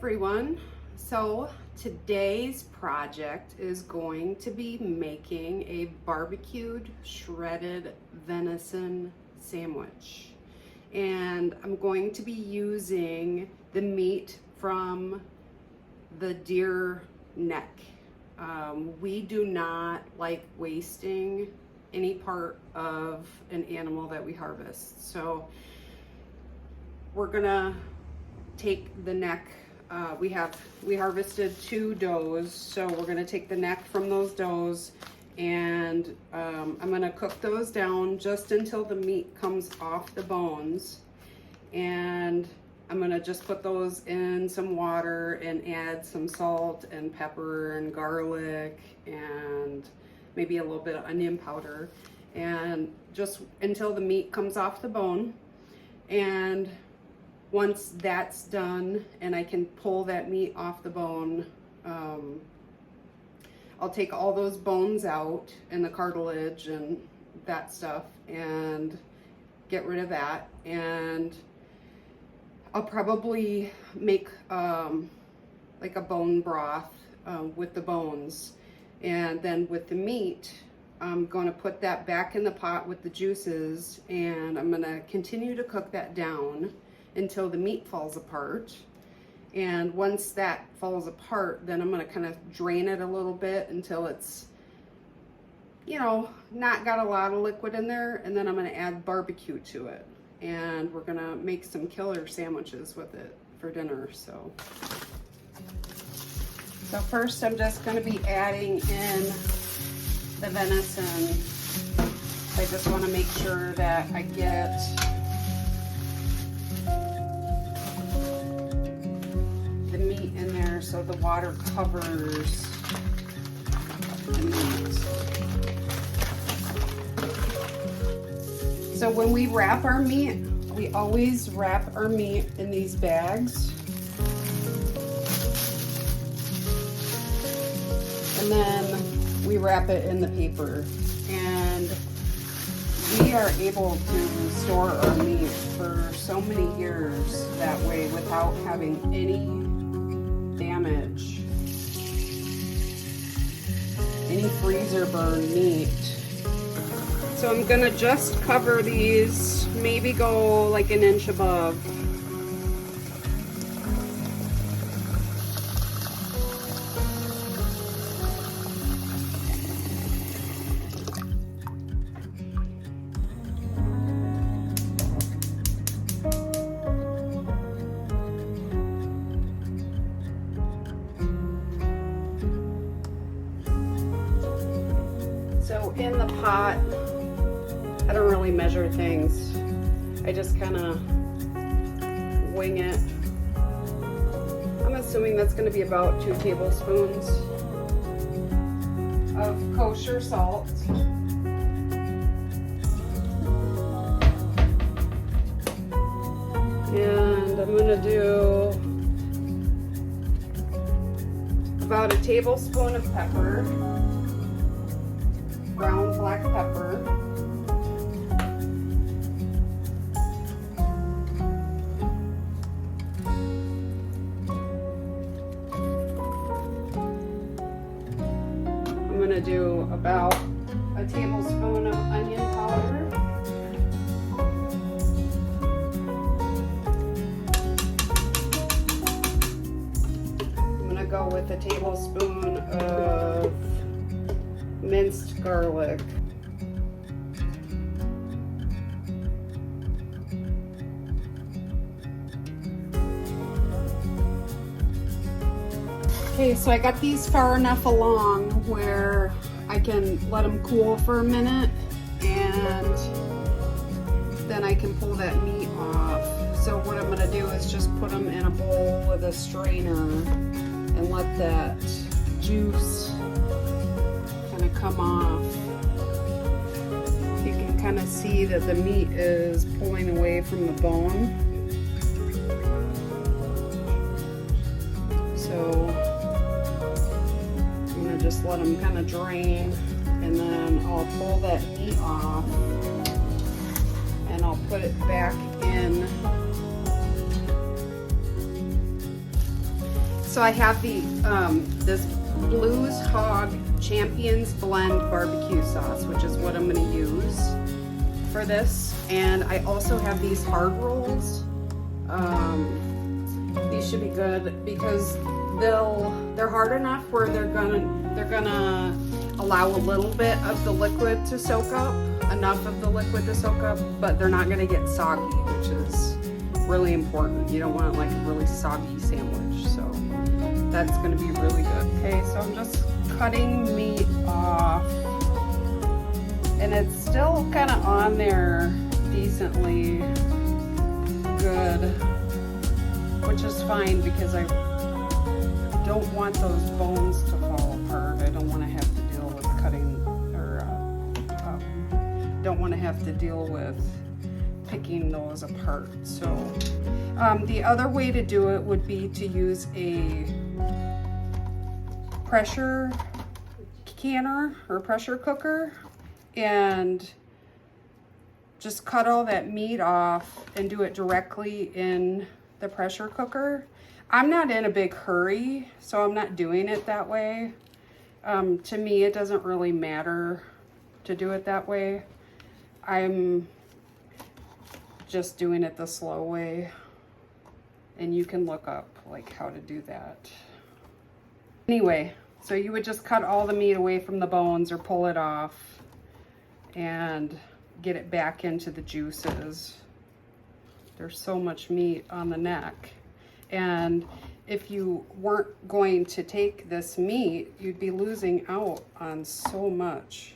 everyone. So today's project is going to be making a barbecued shredded venison sandwich. And I'm going to be using the meat from the deer neck. We do not like wasting any part of an animal that we harvest. So we're gonna take the neck. We harvested 2 does, so we're gonna take the neck from those does, and I'm gonna cook those down just until the meat comes off the bones, and I'm gonna just put those in some water and add some salt and pepper and garlic and maybe a little bit of onion powder, and just until the meat comes off the bone. And once that's done and I can pull that meat off the bone, I'll take all those bones out and the cartilage and that stuff and get rid of that. And I'll probably make like a bone broth with the bones. And then with the meat, I'm going to put that back in the pot with the juices, and I'm going to continue to cook that down until the meat falls apart. And once that falls apart, then I'm going to kind of drain it a little bit until it's, you know, not got a lot of liquid in there. And then I'm going to add barbecue to it, and we're going to make some killer sandwiches with it for dinner. So first I'm just going to be adding in the venison. I just want to make sure that I get the meat in there so the water covers the meat. So when we wrap our meat, we always wrap our meat in these bags. And then we wrap it in the paper. And we are able to store our meat for so many years that way without having any damage, any freezer burn meat. So I'm gonna just cover these, maybe go like an inch above. So in the pot, I don't really measure things. I just kind of wing it. I'm assuming that's going to be about 2 tablespoons of kosher salt. And I'm going to do about a tablespoon of pepper. Ground black pepper. I'm going to do about a tablespoon of onion powder. I'm going to go with a tablespoon of minced garlic. Okay, so I got these far enough along where I can let them cool for a minute, and then I can pull that meat off. So what I'm gonna do is just put them in a bowl with a strainer and let that juice kind of come off. You can kind of see that the meat is pulling away from the bone. So I'm gonna just let them kind of drain, and then I'll pull that meat off and I'll put it back in So I have the this Blues Hog Champions Blend barbecue sauce, which is what I'm going to use for this. And I also have these hard rolls. These should be good because they're hard enough where they're gonna allow a little bit of the liquid to soak up, enough of the liquid to soak up, but they're not gonna get soggy, which is really important. You don't want like a really soggy sandwich, so that's gonna be really good. Okay, so I'm just cutting meat off, and it's still kind of on there decently good, which is fine because I don't want those bones to fall apart. I don't want to have to deal with cutting, or don't want to have to deal with picking those apart. So the other way to do it would be to use a pressure canner or pressure cooker and just cut all that meat off and do it directly in the pressure cooker. I'm not in a big hurry, so I'm not doing it that way. To me, it doesn't really matter to do it that way. I'm just doing it the slow way, and you can look up like how to do that. Anyway, so you would just cut all the meat away from the bones or pull it off and get it back into the juices. There's so much meat on the neck. And if you weren't going to take this meat, you'd be losing out on so much.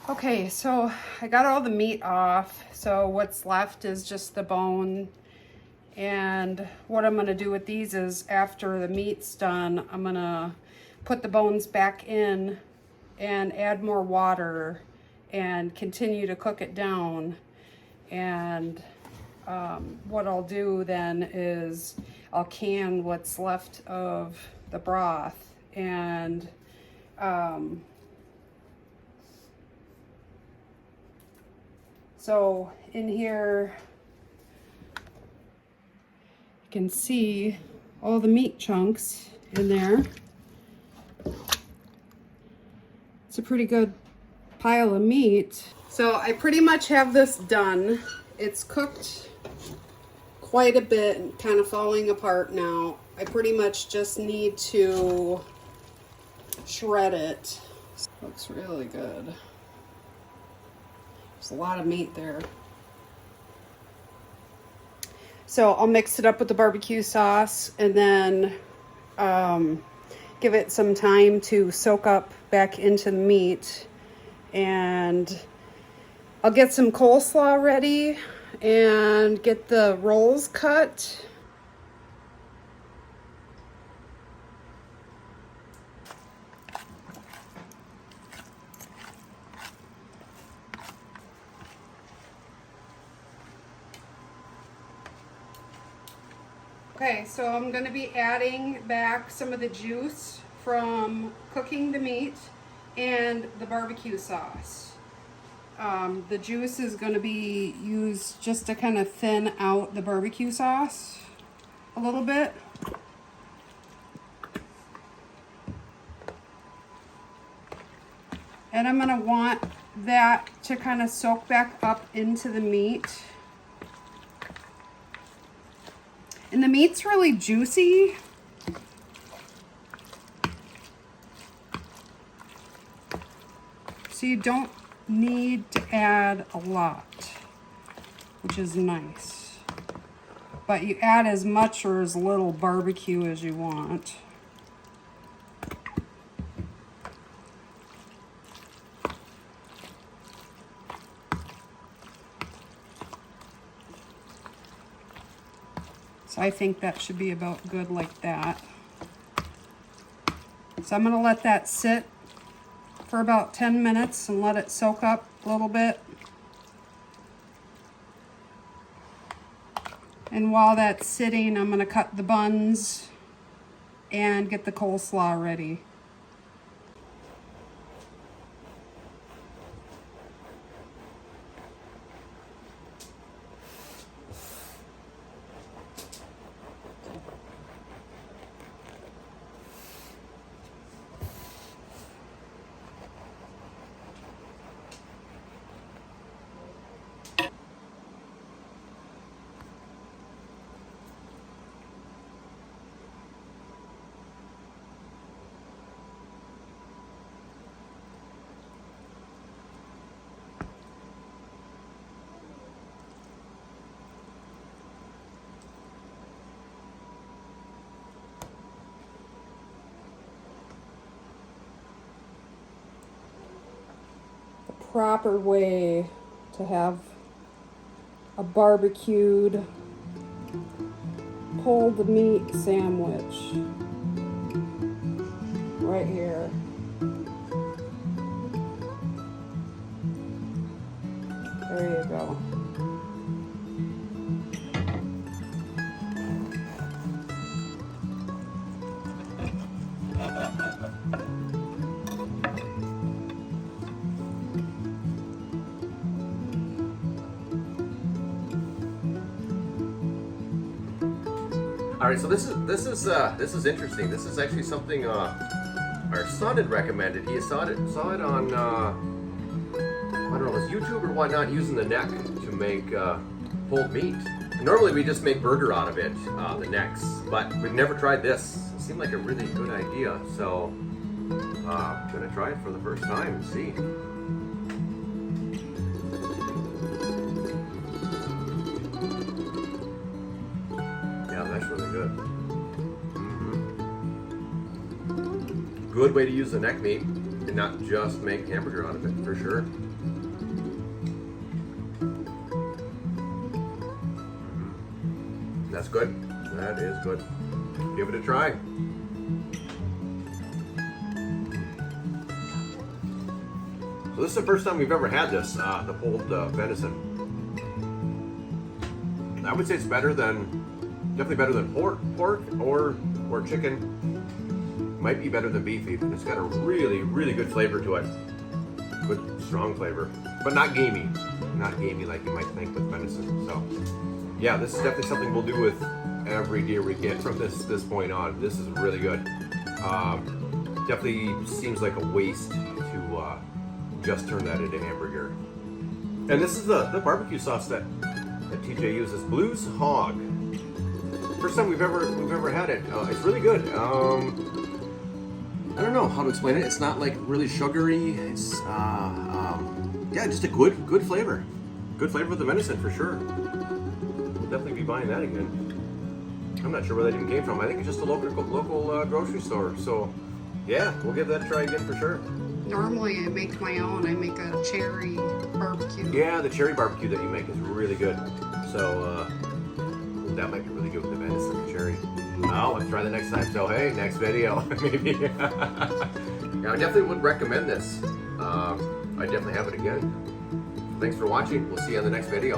Okay, so I got all the meat off. So what's left is just the bone. And what I'm gonna do with these is after the meat's done, I'm gonna put the bones back in and add more water and continue to cook it down. And what I'll do then is I'll can what's left of the broth, and so in here you can see all the meat chunks in there. It's a pretty good pile of meat. So I pretty much have this done. It's cooked quite a bit and kind of falling apart now. I pretty much just need to shred it. Looks really good. There's a lot of meat there. So I'll mix it up with the barbecue sauce and then give it some time to soak up back into the meat. And I'll get some coleslaw ready and get the rolls cut. Okay, so I'm going to be adding back some of the juice from cooking the meat and the barbecue sauce. The juice is going to be used just to kind of thin out the barbecue sauce a little bit. And I'm going to want that to kind of soak back up into the meat. And the meat's really juicy. So you don't need to add a lot, which is nice. But you add as much or as little barbecue as you want. So I think that should be about good like that. So I'm going to let that sit for about 10 minutes and let it soak up a little bit. And while that's sitting, I'm going to cut the buns and get the coleslaw ready. proper way to have a barbecued pulled meat sandwich. Right here. There you go. All right, so this is interesting. This is actually something our son had recommended. He saw it on I don't know, it was YouTube or whatnot, using the neck to make pulled meat. Normally we just make burger out of it, the necks, but we've never tried this. It seemed like a really good idea, so I'm gonna try it for the first time and see. Yeah, that's really good. Good way to use the neck meat and not just make hamburger out of it, for sure. That's good. That is good. Give it a try. So this is the first time we've ever had this, the pulled venison. I would say it's better than, definitely better than pork or chicken. Might be better than beef even. It's got a really, really good flavor to it. Good, strong flavor, but not gamey. Not gamey like you might think with venison. So, yeah, this is definitely something we'll do with every deer we get from this point on. This is really good. Definitely seems like a waste to just turn that into hamburger. And this is the barbecue sauce that TJ uses, Blues Hog. First time we've ever had it. It's really good. I don't know how to explain it. It's not like really sugary. It's yeah, just a good flavor. Good flavor with the venison for sure. We'll definitely be buying that again. I'm not sure where that even came from. I think it's just a local grocery store. So yeah, we'll give that a try again for sure. Normally I make my own. I make a cherry barbecue. Yeah, the cherry barbecue that you make is really good. So that might be really good with the venison and cherry. Oh, let's try the next time. So hey, next video, maybe. Yeah, I definitely would recommend this. I definitely have it again. Thanks for watching. We'll see you on the next video.